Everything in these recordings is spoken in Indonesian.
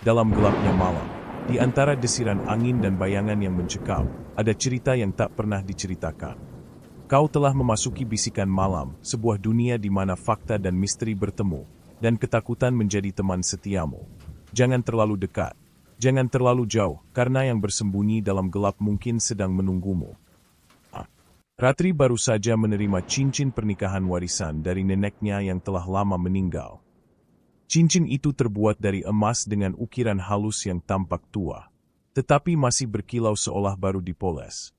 Dalam gelapnya malam, di antara desiran angin dan bayangan yang mencekam, ada cerita yang tak pernah diceritakan. Kau telah memasuki bisikan malam, sebuah dunia di mana fakta dan misteri bertemu, dan ketakutan menjadi teman setiamu. Jangan terlalu dekat, jangan terlalu jauh, karena yang bersembunyi dalam gelap mungkin sedang menunggumu. Ratri baru saja menerima cincin pernikahan warisan dari neneknya yang telah lama meninggal. Cincin itu terbuat dari emas dengan ukiran halus yang tampak tua, tetapi masih berkilau seolah baru dipoles.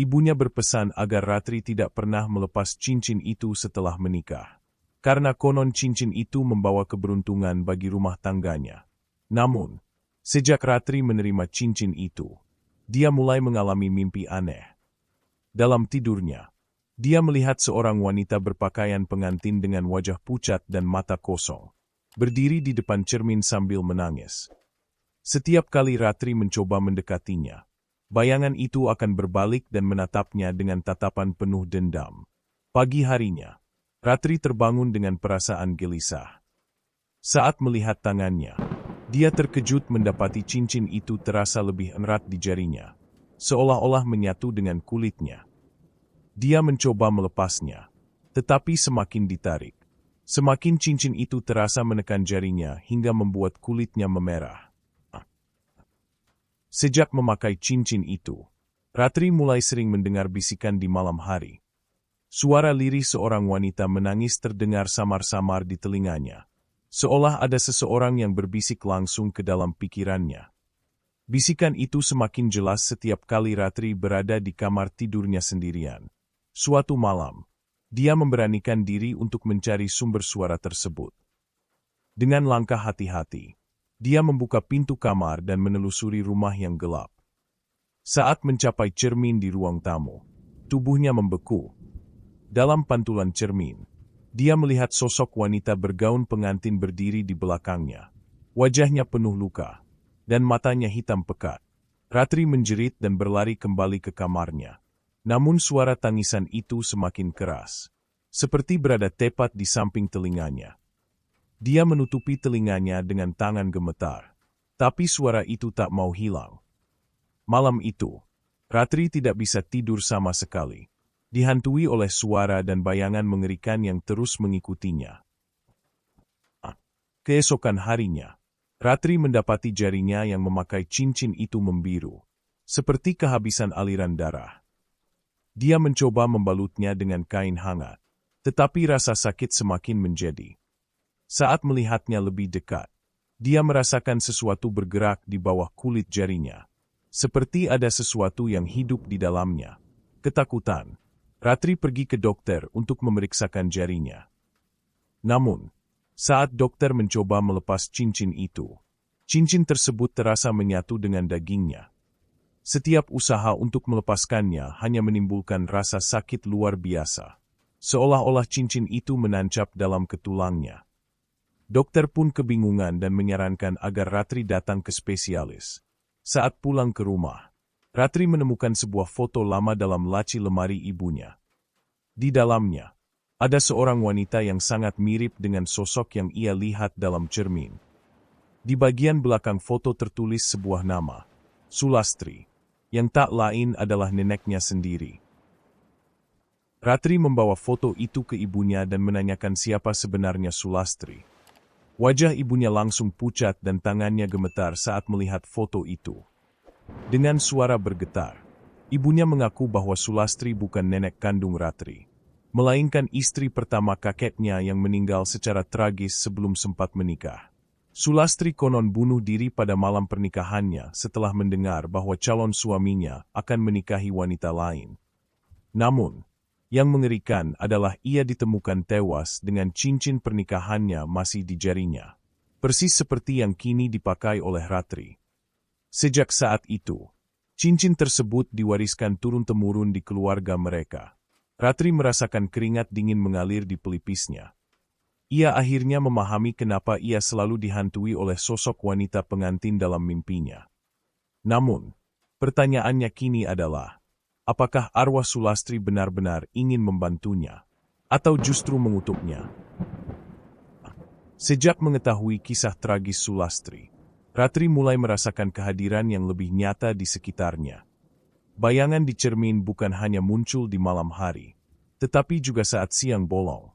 Ibunya berpesan agar Ratri tidak pernah melepas cincin itu setelah menikah, karena konon cincin itu membawa keberuntungan bagi rumah tangganya. Namun, sejak Ratri menerima cincin itu, dia mulai mengalami mimpi aneh. Dalam tidurnya, dia melihat seorang wanita berpakaian pengantin dengan wajah pucat dan mata kosong, berdiri di depan cermin sambil menangis. Setiap kali Ratri mencoba mendekatinya, bayangan itu akan berbalik dan menatapnya dengan tatapan penuh dendam. Pagi harinya, Ratri terbangun dengan perasaan gelisah. Saat melihat tangannya, dia terkejut mendapati cincin itu terasa lebih erat di jarinya, seolah-olah menyatu dengan kulitnya. Dia mencoba melepasnya, tetapi semakin ditarik, semakin cincin itu terasa menekan jarinya hingga membuat kulitnya memerah. Sejak memakai cincin itu, Ratri mulai sering mendengar bisikan di malam hari. Suara lirih seorang wanita menangis terdengar samar-samar di telinganya, seolah ada seseorang yang berbisik langsung ke dalam pikirannya. Bisikan itu semakin jelas setiap kali Ratri berada di kamar tidurnya sendirian. Suatu malam, dia memberanikan diri untuk mencari sumber suara tersebut. Dengan langkah hati-hati, dia membuka pintu kamar dan menelusuri rumah yang gelap. Saat mencapai cermin di ruang tamu, tubuhnya membeku. Dalam pantulan cermin, dia melihat sosok wanita bergaun pengantin berdiri di belakangnya. Wajahnya penuh luka, dan matanya hitam pekat. Ratri menjerit dan berlari kembali ke kamarnya. Namun suara tangisan itu semakin keras, seperti berada tepat di samping telinganya. Dia menutupi telinganya dengan tangan gemetar, tapi suara itu tak mau hilang. Malam itu, Ratri tidak bisa tidur sama sekali, dihantui oleh suara dan bayangan mengerikan yang terus mengikutinya. Keesokan harinya, Ratri mendapati jarinya yang memakai cincin itu membiru, seperti kehabisan aliran darah. Dia mencoba membalutnya dengan kain hangat, tetapi rasa sakit semakin menjadi. Saat melihatnya lebih dekat, dia merasakan sesuatu bergerak di bawah kulit jarinya, seperti ada sesuatu yang hidup di dalamnya. Ketakutan, Ratri pergi ke dokter untuk memeriksakan jarinya. Namun, saat dokter mencoba melepas cincin itu, cincin tersebut terasa menyatu dengan dagingnya. Setiap usaha untuk melepaskannya hanya menimbulkan rasa sakit luar biasa, seolah-olah cincin itu menancap dalam ketulangnya. Dokter pun kebingungan dan menyarankan agar Ratri datang ke spesialis. Saat pulang ke rumah, Ratri menemukan sebuah foto lama dalam laci lemari ibunya. Di dalamnya, ada seorang wanita yang sangat mirip dengan sosok yang ia lihat dalam cermin. Di bagian belakang foto tertulis sebuah nama, Sulastri, yang tak lain adalah neneknya sendiri. Ratri membawa foto itu ke ibunya dan menanyakan siapa sebenarnya Sulastri. Wajah ibunya langsung pucat dan tangannya gemetar saat melihat foto itu. Dengan suara bergetar, ibunya mengaku bahwa Sulastri bukan nenek kandung Ratri, melainkan istri pertama kakeknya yang meninggal secara tragis sebelum sempat menikah. Sulastri konon bunuh diri pada malam pernikahannya setelah mendengar bahwa calon suaminya akan menikahi wanita lain. Namun, yang mengerikan adalah ia ditemukan tewas dengan cincin pernikahannya masih di jarinya, persis seperti yang kini dipakai oleh Ratri. Sejak saat itu, cincin tersebut diwariskan turun-temurun di keluarga mereka. Ratri merasakan keringat dingin mengalir di pelipisnya. Ia akhirnya memahami kenapa ia selalu dihantui oleh sosok wanita pengantin dalam mimpinya. Namun, pertanyaannya kini adalah, apakah arwah Sulastri benar-benar ingin membantunya, atau justru mengutuknya? Sejak mengetahui kisah tragis Sulastri, Ratri mulai merasakan kehadiran yang lebih nyata di sekitarnya. Bayangan di cermin bukan hanya muncul di malam hari, tetapi juga saat siang bolong.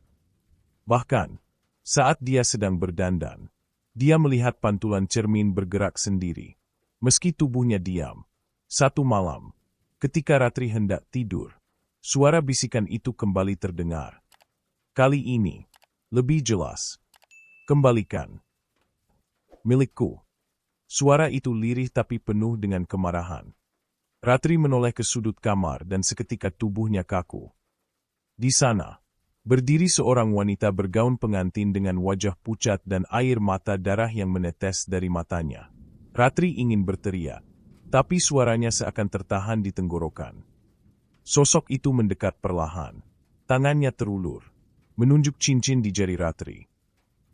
Bahkan, saat dia sedang berdandan, dia melihat pantulan cermin bergerak sendiri, meski tubuhnya diam. Satu malam, ketika Ratri hendak tidur, suara bisikan itu kembali terdengar. Kali ini, lebih jelas. Kembalikan. Milikku. Suara itu lirih tapi penuh dengan kemarahan. Ratri menoleh ke sudut kamar dan seketika tubuhnya kaku. Di sana, berdiri seorang wanita bergaun pengantin dengan wajah pucat dan air mata darah yang menetes dari matanya. Ratri ingin berteriak, tapi suaranya seakan tertahan di tenggorokan. Sosok itu mendekat perlahan. Tangannya terulur, menunjuk cincin di jari Ratri.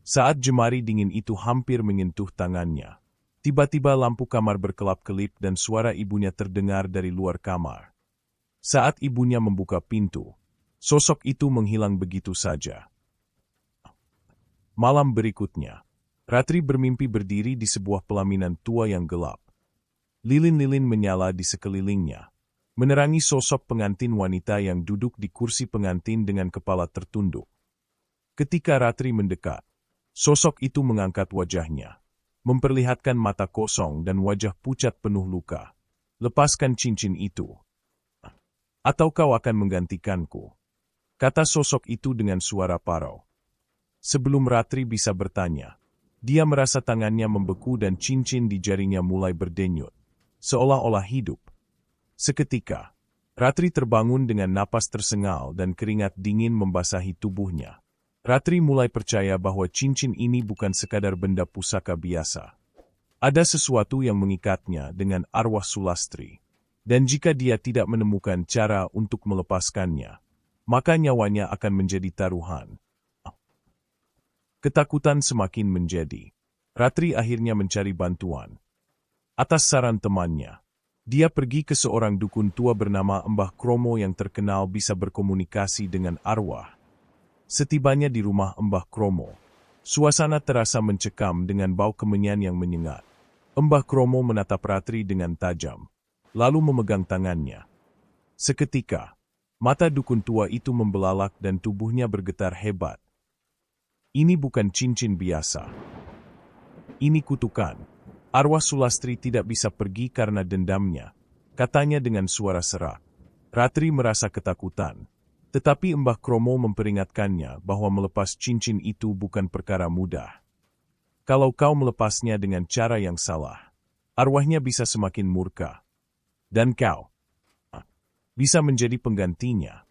Saat jemari dingin itu hampir menyentuh tangannya, tiba-tiba lampu kamar berkelap-kelip dan suara ibunya terdengar dari luar kamar. Saat ibunya membuka pintu, sosok itu menghilang begitu saja. Malam berikutnya, Ratri bermimpi berdiri di sebuah pelaminan tua yang gelap. Lilin-lilin menyala di sekelilingnya, menerangi sosok pengantin wanita yang duduk di kursi pengantin dengan kepala tertunduk. Ketika Ratri mendekat, sosok itu mengangkat wajahnya, memperlihatkan mata kosong dan wajah pucat penuh luka. Lepaskan cincin itu, atau kau akan menggantikanku, kata sosok itu dengan suara parau. Sebelum Ratri bisa bertanya, dia merasa tangannya membeku dan cincin di jarinya mulai berdenyut, seolah-olah hidup. Seketika, Ratri terbangun dengan napas tersengal dan keringat dingin membasahi tubuhnya. Ratri mulai percaya bahwa cincin ini bukan sekadar benda pusaka biasa. Ada sesuatu yang mengikatnya dengan arwah Sulastri. Dan jika dia tidak menemukan cara untuk melepaskannya, maka nyawanya akan menjadi taruhan. Ketakutan semakin menjadi. Ratri akhirnya mencari bantuan. Atas saran temannya, dia pergi ke seorang dukun tua bernama Mbah Kromo yang terkenal bisa berkomunikasi dengan arwah. Setibanya di rumah Mbah Kromo, suasana terasa mencekam dengan bau kemenyan yang menyengat. Mbah Kromo menatap Ratri dengan tajam, lalu memegang tangannya. Seketika, mata dukun tua itu membelalak dan tubuhnya bergetar hebat. Ini bukan cincin biasa. Ini kutukan. Arwah Sulastri tidak bisa pergi karena dendamnya, katanya dengan suara serak. Ratri merasa ketakutan. Tetapi Mbah Kromo memperingatkannya bahwa melepas cincin itu bukan perkara mudah. Kalau kau melepasnya dengan cara yang salah, arwahnya bisa semakin murka. Dan kau bisa menjadi penggantinya.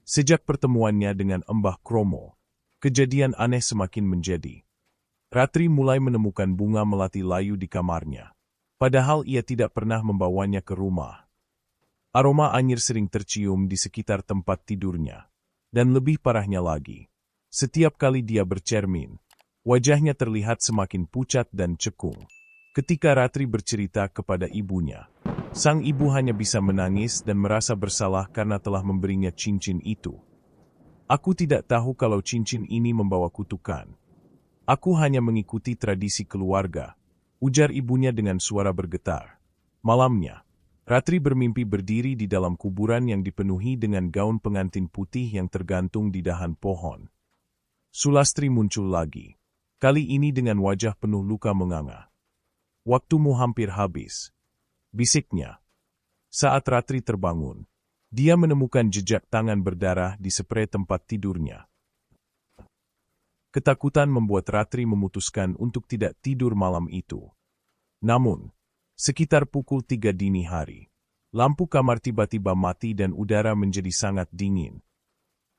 Sejak pertemuannya dengan Mbah Kromo, kejadian aneh semakin menjadi. Ratri mulai menemukan bunga melati layu di kamarnya, padahal ia tidak pernah membawanya ke rumah. Aroma anyir sering tercium di sekitar tempat tidurnya. Dan lebih parahnya lagi, setiap kali dia bercermin, wajahnya terlihat semakin pucat dan cekung. Ketika Ratri bercerita kepada ibunya, sang ibu hanya bisa menangis dan merasa bersalah karena telah memberinya cincin itu. Aku tidak tahu kalau cincin ini membawa kutukan. Aku hanya mengikuti tradisi keluarga, ujar ibunya dengan suara bergetar. Malamnya, Ratri bermimpi berdiri di dalam kuburan yang dipenuhi dengan gaun pengantin putih yang tergantung di dahan pohon. Sulastri muncul lagi, kali ini dengan wajah penuh luka menganga. Waktumu hampir habis, bisiknya. Saat Ratri terbangun, dia menemukan jejak tangan berdarah di spray tempat tidurnya. Ketakutan membuat Ratri memutuskan untuk tidak tidur malam itu. Namun, sekitar pukul 3 dini hari, lampu kamar tiba-tiba mati dan udara menjadi sangat dingin.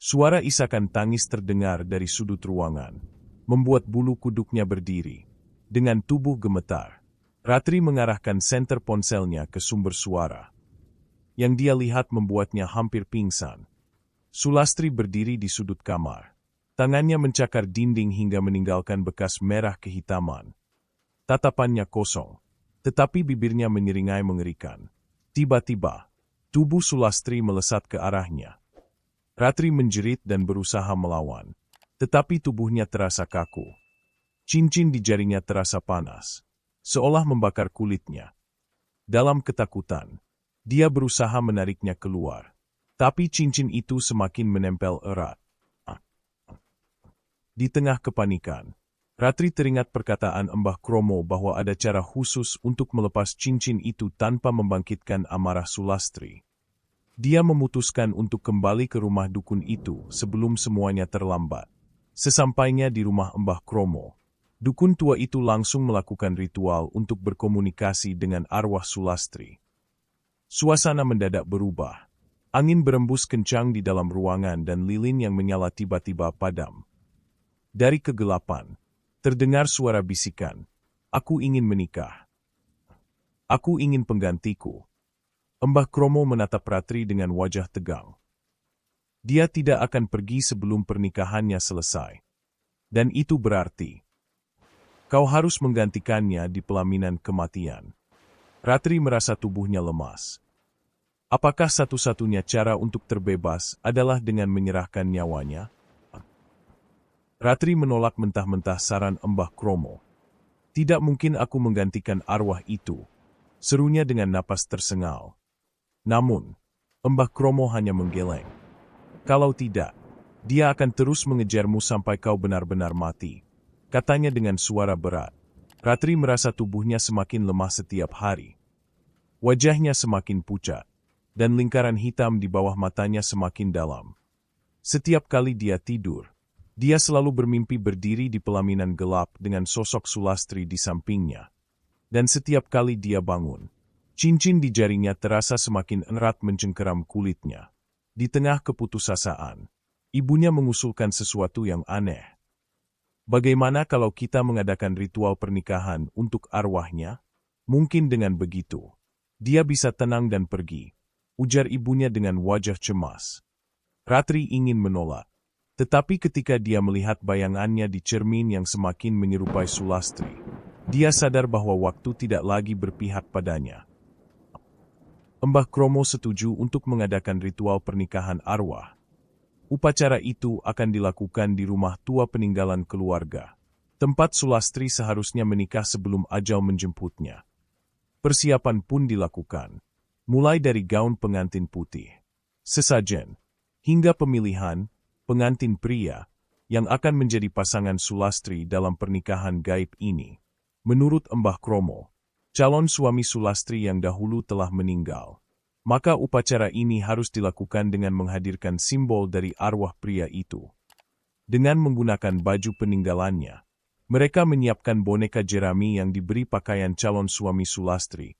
Suara isakan tangis terdengar dari sudut ruangan, membuat bulu kuduknya berdiri. Dengan tubuh gemetar, Ratri mengarahkan senter ponselnya ke sumber suara. Yang dia lihat membuatnya hampir pingsan. Sulastri berdiri di sudut kamar. Tangannya mencakar dinding hingga meninggalkan bekas merah kehitaman. Tatapannya kosong, tetapi bibirnya menyeringai mengerikan. Tiba-tiba, tubuh Sulastri melesat ke arahnya. Ratri menjerit dan berusaha melawan, tetapi tubuhnya terasa kaku. Cincin di jarinya terasa panas, seolah membakar kulitnya. Dalam ketakutan, dia berusaha menariknya keluar. Tapi cincin itu semakin menempel erat. Di tengah kepanikan, Ratri teringat perkataan Mbah Kromo bahwa ada cara khusus untuk melepas cincin itu tanpa membangkitkan amarah Sulastri. Dia memutuskan untuk kembali ke rumah dukun itu sebelum semuanya terlambat. Sesampainya di rumah Mbah Kromo, dukun tua itu langsung melakukan ritual untuk berkomunikasi dengan arwah Sulastri. Suasana mendadak berubah. Angin berembus kencang di dalam ruangan dan lilin yang menyala tiba-tiba padam. Dari kegelapan, terdengar suara bisikan, "Aku ingin menikah. Aku ingin penggantiku." Mbah Kromo menatap Ratri dengan wajah tegang. Dia tidak akan pergi sebelum pernikahannya selesai. Dan itu berarti, kau harus menggantikannya di pelaminan kematian. Ratri merasa tubuhnya lemas. Apakah satu-satunya cara untuk terbebas adalah dengan menyerahkan nyawanya? Ratri menolak mentah-mentah saran Mbah Kromo. Tidak mungkin aku menggantikan arwah itu, serunya dengan napas tersengal. Namun, Mbah Kromo hanya menggeleng. Kalau tidak, dia akan terus mengejarmu sampai kau benar-benar mati, katanya dengan suara berat. Ratri merasa tubuhnya semakin lemah setiap hari. Wajahnya semakin pucat, dan lingkaran hitam di bawah matanya semakin dalam. Setiap kali dia tidur, dia selalu bermimpi berdiri di pelaminan gelap dengan sosok Sulastri di sampingnya. Dan setiap kali dia bangun, cincin di jarinya terasa semakin erat mencengkeram kulitnya. Di tengah keputusasaan, ibunya mengusulkan sesuatu yang aneh. Bagaimana kalau kita mengadakan ritual pernikahan untuk arwahnya? Mungkin dengan begitu, dia bisa tenang dan pergi, ujar ibunya dengan wajah cemas. Ratri ingin menolak, tetapi ketika dia melihat bayangannya di cermin yang semakin menyerupai Sulastri, dia sadar bahwa waktu tidak lagi berpihak padanya. Mbah Kromo setuju untuk mengadakan ritual pernikahan arwah. Upacara itu akan dilakukan di rumah tua peninggalan keluarga, tempat Sulastri seharusnya menikah sebelum ajal menjemputnya. Persiapan pun dilakukan, mulai dari gaun pengantin putih, sesajen, hingga pemilihan pengantin pria yang akan menjadi pasangan Sulastri dalam pernikahan gaib ini. Menurut Mbah Kromo, calon suami Sulastri yang dahulu telah meninggal, maka upacara ini harus dilakukan dengan menghadirkan simbol dari arwah pria itu. Dengan menggunakan baju peninggalannya, mereka menyiapkan boneka jerami yang diberi pakaian calon suami Sulastri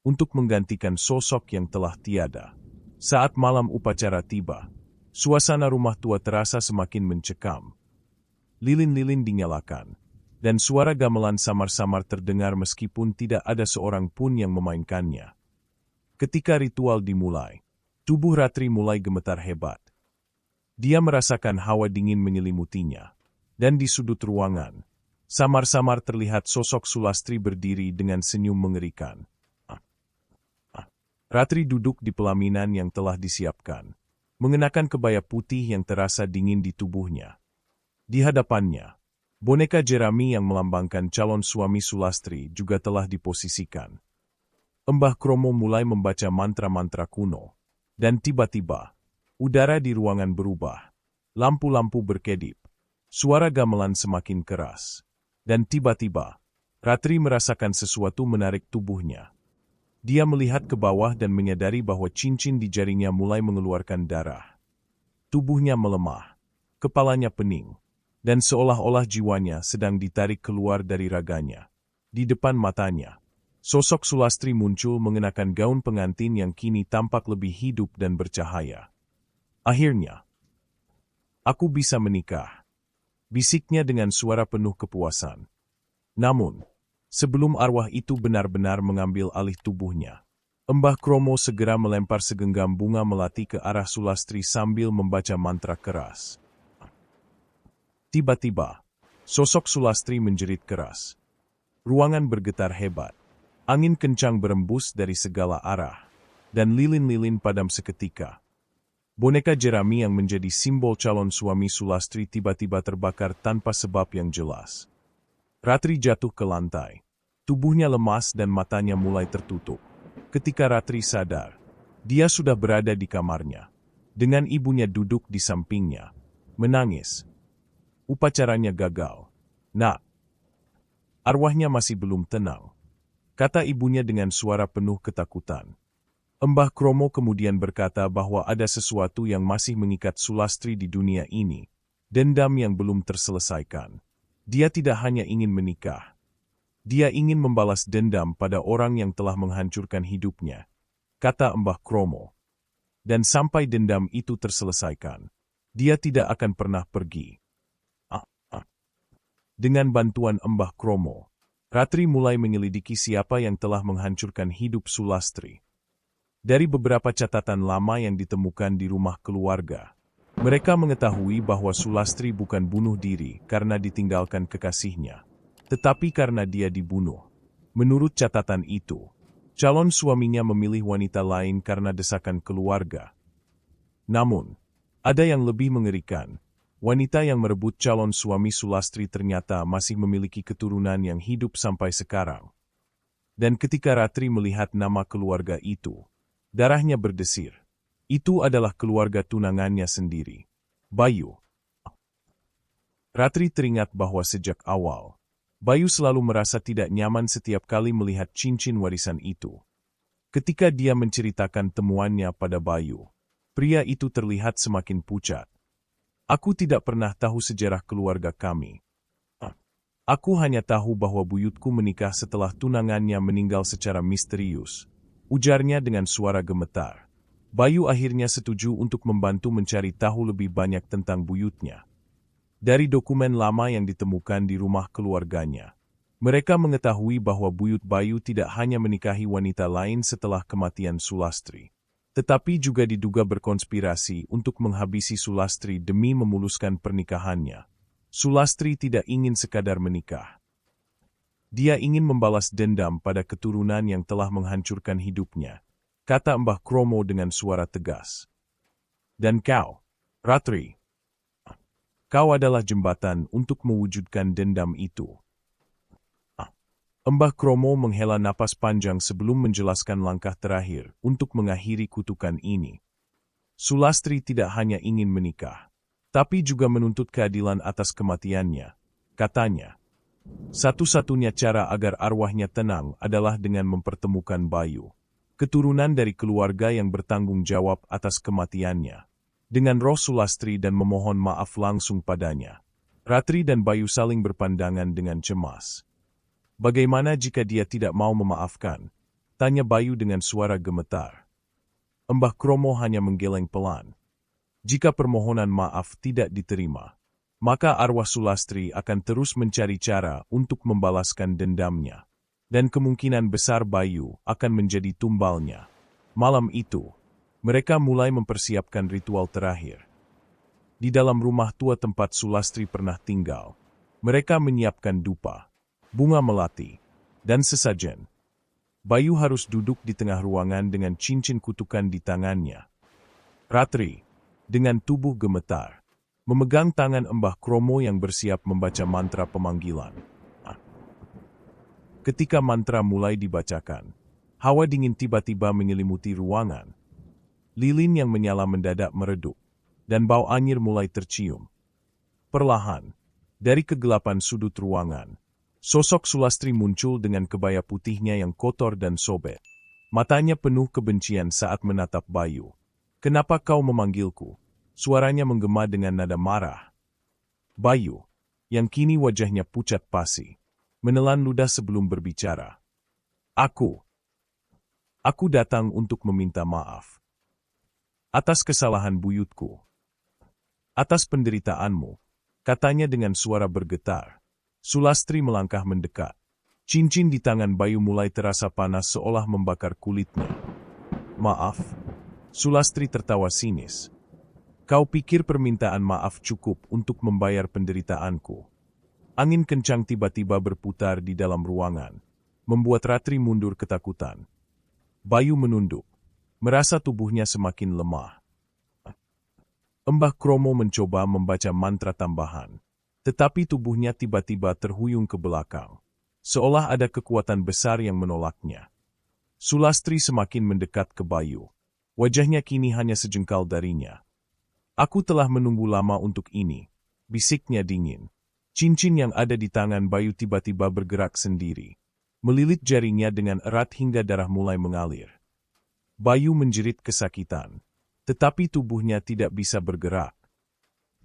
untuk menggantikan sosok yang telah tiada. Saat malam upacara tiba, suasana rumah tua terasa semakin mencekam. Lilin-lilin dinyalakan, dan suara gamelan samar-samar terdengar meskipun tidak ada seorang pun yang memainkannya. Ketika ritual dimulai, tubuh Ratri mulai gemetar hebat. Dia merasakan hawa dingin menyelimutinya, dan di sudut ruangan, samar-samar terlihat sosok Sulastri berdiri dengan senyum mengerikan. Ratri duduk di pelaminan yang telah disiapkan, mengenakan kebaya putih yang terasa dingin di tubuhnya. Di hadapannya, boneka jerami yang melambangkan calon suami Sulastri juga telah diposisikan. Mbah Kromo mulai membaca mantra-mantra kuno, dan tiba-tiba, udara di ruangan berubah. Lampu-lampu berkedip, suara gamelan semakin keras, dan tiba-tiba, Ratri merasakan sesuatu menarik tubuhnya. Dia melihat ke bawah dan menyadari bahwa cincin di jarinya mulai mengeluarkan darah. Tubuhnya melemah, kepalanya pening, dan seolah-olah jiwanya sedang ditarik keluar dari raganya. Di depan matanya, sosok Sulastri muncul mengenakan gaun pengantin yang kini tampak lebih hidup dan bercahaya. Akhirnya, aku bisa menikah, bisiknya dengan suara penuh kepuasan. Namun, sebelum arwah itu benar-benar mengambil alih tubuhnya, Mbah Kromo segera melempar segenggam bunga melati ke arah Sulastri sambil membaca mantra keras. Tiba-tiba, sosok Sulastri menjerit keras. Ruangan bergetar hebat, angin kencang berembus dari segala arah, dan lilin-lilin padam seketika. Boneka jerami yang menjadi simbol calon suami Sulastri tiba-tiba terbakar tanpa sebab yang jelas. Ratri jatuh ke lantai. Tubuhnya lemas dan matanya mulai tertutup. Ketika Ratri sadar, dia sudah berada di kamarnya, dengan ibunya duduk di sampingnya, menangis. Upacaranya gagal. Nak, arwahnya masih belum tenang, kata ibunya dengan suara penuh ketakutan. Mbah Kromo kemudian berkata bahwa ada sesuatu yang masih mengikat Sulastri di dunia ini, dendam yang belum terselesaikan. Dia tidak hanya ingin menikah. Dia ingin membalas dendam pada orang yang telah menghancurkan hidupnya, kata Mbah Kromo. Dan sampai dendam itu terselesaikan, dia tidak akan pernah pergi. Dengan bantuan Mbah Kromo, Ratri mulai menyelidiki siapa yang telah menghancurkan hidup Sulastri. Dari beberapa catatan lama yang ditemukan di rumah keluarga, mereka mengetahui bahwa Sulastri bukan bunuh diri karena ditinggalkan kekasihnya, tetapi karena dia dibunuh. Menurut catatan itu, calon suaminya memilih wanita lain karena desakan keluarga. Namun, ada yang lebih mengerikan. Wanita yang merebut calon suami Sulastri ternyata masih memiliki keturunan yang hidup sampai sekarang. Dan ketika Ratri melihat nama keluarga itu, darahnya berdesir. Itu adalah keluarga tunangannya sendiri, Bayu. Ratri teringat bahwa sejak awal, Bayu selalu merasa tidak nyaman setiap kali melihat cincin warisan itu. Ketika dia menceritakan temuannya pada Bayu, pria itu terlihat semakin pucat. Aku tidak pernah tahu sejarah keluarga kami. Aku hanya tahu bahwa buyutku menikah setelah tunangannya meninggal secara misterius, ujarnya dengan suara gemetar. Bayu akhirnya setuju untuk membantu mencari tahu lebih banyak tentang buyutnya. Dari dokumen lama yang ditemukan di rumah keluarganya, mereka mengetahui bahwa buyut Bayu tidak hanya menikahi wanita lain setelah kematian Sulastri, tetapi juga diduga berkonspirasi untuk menghabisi Sulastri demi memuluskan pernikahannya. Sulastri tidak ingin sekadar menikah. Dia ingin membalas dendam pada keturunan yang telah menghancurkan hidupnya, kata Mbah Kromo dengan suara tegas. Dan kau, Ratri, kau adalah jembatan untuk mewujudkan dendam itu. Mbah Kromo menghela napas panjang sebelum menjelaskan langkah terakhir untuk mengakhiri kutukan ini. Sulastri tidak hanya ingin menikah, tapi juga menuntut keadilan atas kematiannya, katanya. Satu-satunya cara agar arwahnya tenang adalah dengan mempertemukan Bayu, keturunan dari keluarga yang bertanggung jawab atas kematiannya, dengan roh Sulastri dan memohon maaf langsung padanya. Ratri dan Bayu saling berpandangan dengan cemas. Bagaimana jika dia tidak mau memaafkan? Tanya Bayu dengan suara gemetar. Mbah Kromo hanya menggeleng pelan. Jika permohonan maaf tidak diterima, maka arwah Sulastri akan terus mencari cara untuk membalaskan dendamnya. Dan kemungkinan besar Bayu akan menjadi tumbalnya. Malam itu, mereka mulai mempersiapkan ritual terakhir. Di dalam rumah tua tempat Sulastri pernah tinggal, mereka menyiapkan dupa, bunga melati, dan sesajen. Bayu harus duduk di tengah ruangan dengan cincin kutukan di tangannya. Ratri, dengan tubuh gemetar, memegang tangan Mbah Kromo yang bersiap membaca mantra pemanggilan. Ketika mantra mulai dibacakan, hawa dingin tiba-tiba menyelimuti ruangan. Lilin yang menyala mendadak meredup, dan bau anyir mulai tercium. Perlahan, dari kegelapan sudut ruangan, sosok Sulastri muncul dengan kebaya putihnya yang kotor dan sobek. Matanya penuh kebencian saat menatap Bayu. Kenapa kau memanggilku? Suaranya menggema dengan nada marah. Bayu, yang kini wajahnya pucat pasi, menelan ludah sebelum berbicara. Aku datang untuk meminta maaf. Atas kesalahan buyutku. Atas penderitaanmu, katanya dengan suara bergetar. Sulastri melangkah mendekat. Cincin di tangan Bayu mulai terasa panas seolah membakar kulitnya. Maaf. Sulastri tertawa sinis. Kau pikir permintaan maaf cukup untuk membayar penderitaanku? Angin kencang tiba-tiba berputar di dalam ruangan, membuat Ratri mundur ketakutan. Bayu menunduk, merasa tubuhnya semakin lemah. Mbah Kromo mencoba membaca mantra tambahan. Tetapi tubuhnya tiba-tiba terhuyung ke belakang, seolah ada kekuatan besar yang menolaknya. Sulastri semakin mendekat ke Bayu. Wajahnya kini hanya sejengkal darinya. "Aku telah menunggu lama untuk ini," bisiknya dingin. Cincin yang ada di tangan Bayu tiba-tiba bergerak sendiri, melilit jarinya dengan erat hingga darah mulai mengalir. Bayu menjerit kesakitan, tetapi tubuhnya tidak bisa bergerak.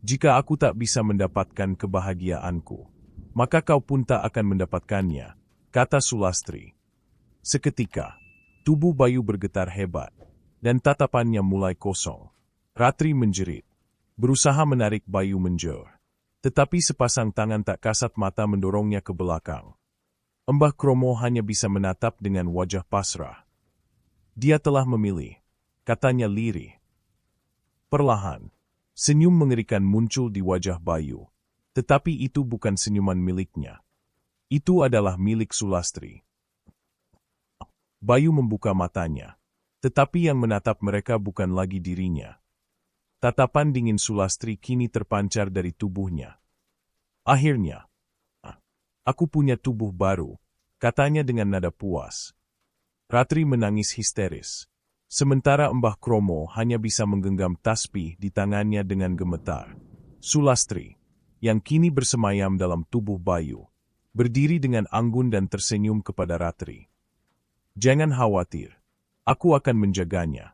"Jika aku tak bisa mendapatkan kebahagiaanku, maka kau pun tak akan mendapatkannya," kata Sulastri. Seketika, tubuh Bayu bergetar hebat, dan tatapannya mulai kosong. Ratri menjerit, berusaha menarik Bayu menjauh. Tetapi sepasang tangan tak kasat mata mendorongnya ke belakang. Mbah Kromo hanya bisa menatap dengan wajah pasrah. "Dia telah memilih," katanya lirih. Perlahan, senyum mengerikan muncul di wajah Bayu. Tetapi itu bukan senyuman miliknya. Itu adalah milik Sulastri. Bayu membuka matanya, tetapi yang menatap mereka bukan lagi dirinya. Tatapan dingin Sulastri kini terpancar dari tubuhnya. "Akhirnya, aku punya tubuh baru," katanya dengan nada puas. Ratri menangis histeris. Sementara Mbah Kromo hanya bisa menggenggam tasbih di tangannya dengan gemetar. Sulastri, yang kini bersemayam dalam tubuh Bayu, berdiri dengan anggun dan tersenyum kepada Ratri. "Jangan khawatir, aku akan menjaganya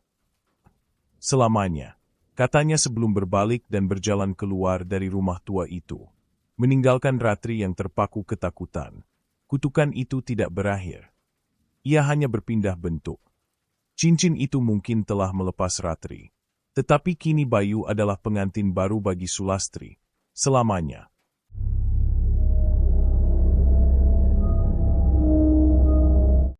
selamanya," katanya sebelum berbalik dan berjalan keluar dari rumah tua itu, meninggalkan Ratri yang terpaku ketakutan. Kutukan itu tidak berakhir. Ia hanya berpindah bentuk. Cincin itu mungkin telah melepas Ratri, tetapi kini Bayu adalah pengantin baru bagi Sulastri selamanya.